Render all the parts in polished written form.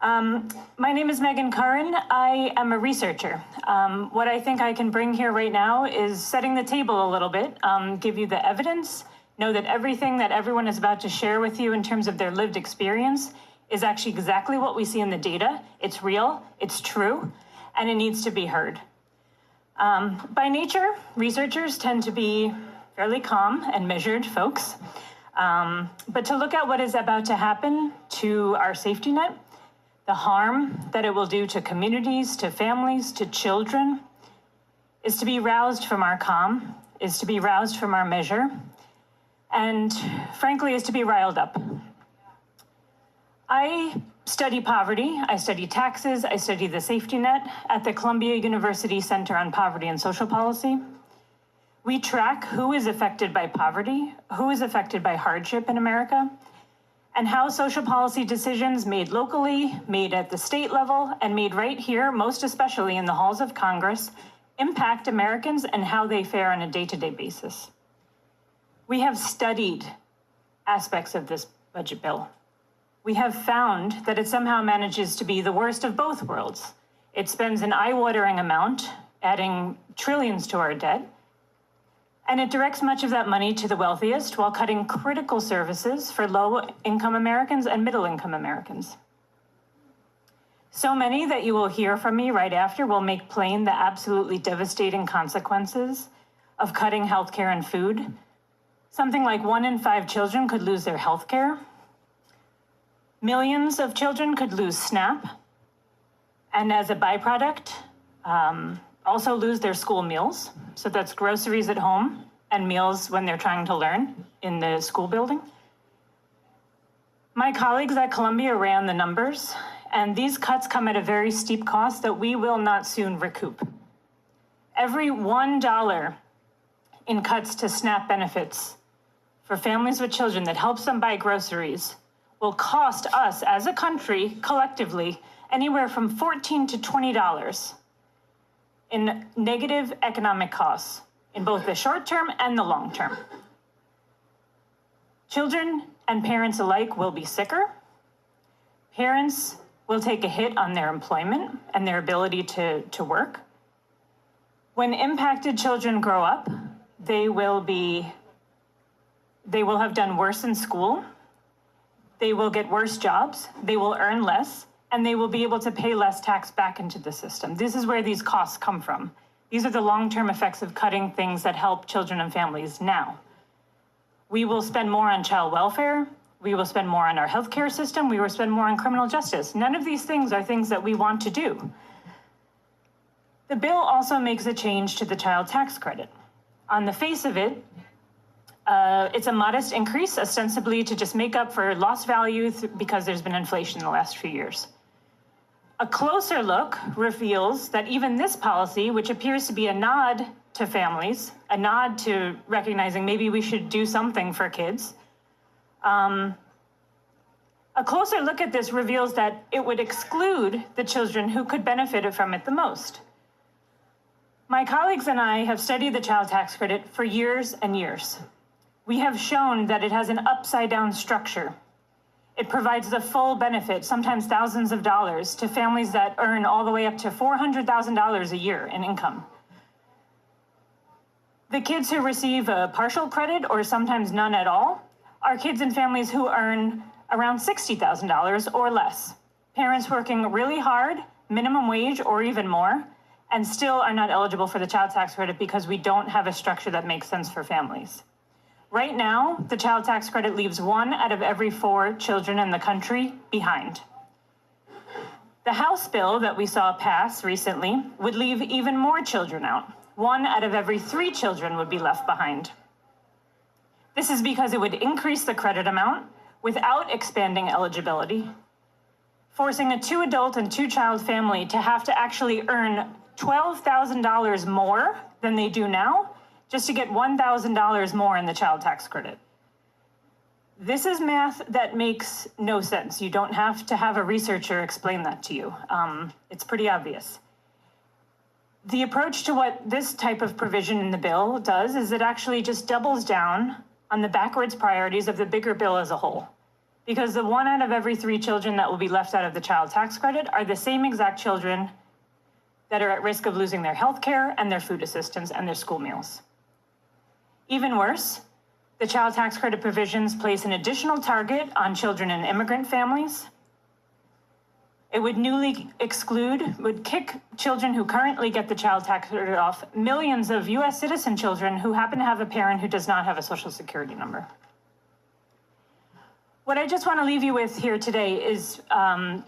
My name is Megan Curran. I am a researcher. What I think I can bring here right now is setting the table a little bit, give you the evidence, know that everything that everyone is about to share with you in terms of their lived experience is actually exactly what we see in the data. It's real, it's true, and it needs to be heard. By nature, researchers tend to be fairly calm and measured folks. But to look at what is about to happen to our safety net, the harm that it will do to communities, to families, to children, is to be roused from our calm, is to be roused from our measure, and frankly, is to be riled up. I study poverty, I study taxes, I study the safety net at the Columbia University Center on Poverty and Social Policy. We track who is affected by poverty, who is affected by hardship in America, and how social policy decisions made locally, made at the state level, and made right here, most especially in the halls of Congress, impact Americans and how they fare on a day-to-day basis. We have studied aspects of this budget bill. We have found that it somehow manages to be the worst of both worlds. It spends an eye-watering amount, adding trillions to our debt, and it directs much of that money to the wealthiest while cutting critical services for low-income Americans and middle-income Americans. So many that you will hear from me right after will make plain the absolutely devastating consequences of cutting healthcare and food. Something like 1 in 5 children could lose their healthcare. Millions of children could lose SNAP, and as a byproduct, also lose their school meals. So that's groceries at home and meals when they're trying to learn in the school building. My colleagues at Columbia ran the numbers, and these cuts come at a very steep cost that we will not soon recoup. Every $1 in cuts to SNAP benefits for families with children that helps them buy groceries will cost us as a country collectively anywhere from $14 to $20 in negative economic costs in both the short term and the long term. Children and parents alike will be sicker. Parents will take a hit on their employment and their ability to work. When impacted children grow up, they will have done worse in school. They will get worse jobs. They will earn less, and they will be able to pay less tax back into the system. This is where these costs come from. These are the long-term effects of cutting things that help children and families now. We will spend more on child welfare. We will spend more on our healthcare system. We will spend more on criminal justice. None of these things are things that we want to do. The bill also makes a change to the child tax credit. On the face of it, it's a modest increase, ostensibly to just make up for lost value because there's been inflation in the last few years. A closer look reveals that even this policy, which appears to be a nod to families, a nod to recognizing maybe we should do something for kids, a closer look at this reveals that it would exclude the children who could benefit from it the most. My colleagues and I have studied the child tax credit for years and years. We have shown that it has an upside-down structure. It provides the full benefit, sometimes thousands of dollars, to families that earn all the way up to $400,000 a year in income. The kids who receive a partial credit, or sometimes none at all, are kids and families who earn around $60,000 or less. Parents working really hard, minimum wage or even more, and still are not eligible for the child tax credit because we don't have a structure that makes sense for families. Right now, the child tax credit leaves 1 out of every 4 children in the country behind. The House bill that we saw pass recently would leave even more children out. 1 out of every 3 children would be left behind. This is because it would increase the credit amount without expanding eligibility, forcing a 2-adult and 2-child family to have to actually earn $12,000 more than they do now just to get $1,000 more in the child tax credit. This is math that makes no sense. You don't have to have a researcher explain that to you. It's pretty obvious. The approach to what this type of provision in the bill does is it actually just doubles down on the backwards priorities of the bigger bill as a whole. because the 1 out of every 3 children that will be left out of the child tax credit are the same exact children that are at risk of losing their health care and their food assistance and their school meals. Even worse, the child tax credit provisions place an additional target on children in immigrant families. It would would kick children who currently get the child tax credit off millions of US citizen children who happen to have a parent who does not have a social security number. What I just want to leave you with here today is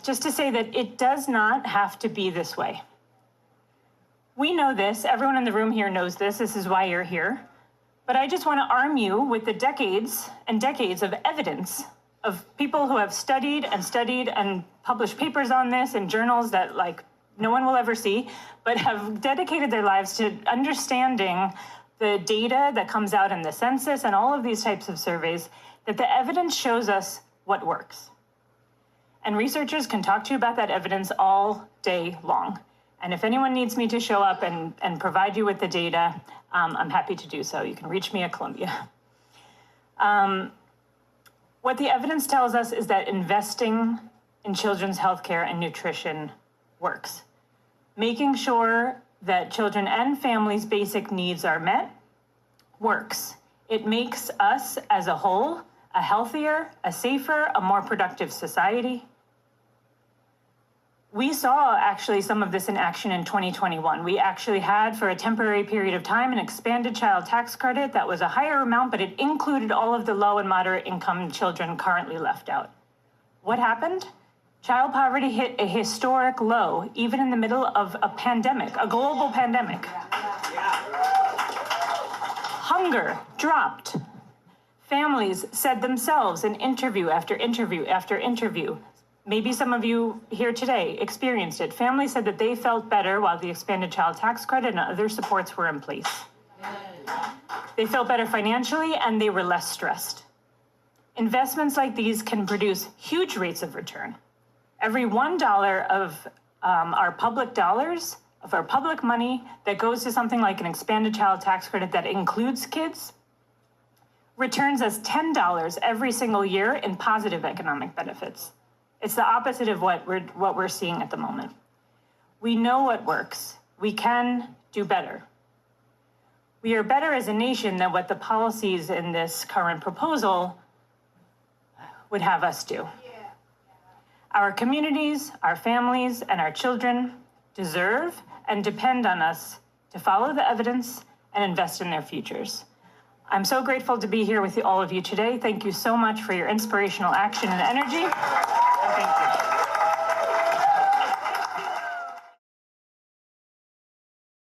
just to say that it does not have to be this way. We know this, everyone in the room here knows this is why you're here. But I just want to arm you with the decades and decades of evidence of people who have studied and published papers on this in journals that like no one will ever see, but have dedicated their lives to understanding the data that comes out in the census and all of these types of surveys, that the evidence shows us what works. And researchers can talk to you about that evidence all day long. And if anyone needs me to show up and provide you with the data, I'm happy to do so. You can reach me at Columbia. What the evidence tells us is that investing in children's healthcare and nutrition works. Making sure that children and families' basic needs are met works. It makes us as a whole a healthier, a safer, a more productive society. We saw actually some of this in action in 2021. We actually had, for a temporary period of time, an expanded child tax credit that was a higher amount, but it included all of the low and moderate income children currently left out. What happened? Child poverty hit a historic low, even in the middle of a pandemic, a global pandemic. Hunger dropped. Families said themselves in interview after interview after interview, maybe some of you here today experienced it. Families said that they felt better while the expanded child tax credit and other supports were in place. They felt better financially and they were less stressed. Investments like these can produce huge rates of return. Every $1 of our public dollars, of our public money that goes to something like an expanded child tax credit that includes kids, returns us $10 every single year in positive economic benefits. It's the opposite of what we're seeing at the moment. We know what works. We can do better. We are better as a nation than what the policies in this current proposal would have us do. Our communities, our families, and our children deserve and depend on us to follow the evidence and invest in their futures. I'm so grateful to be here with all of you today. Thank you so much for your inspirational action and energy. Thank you.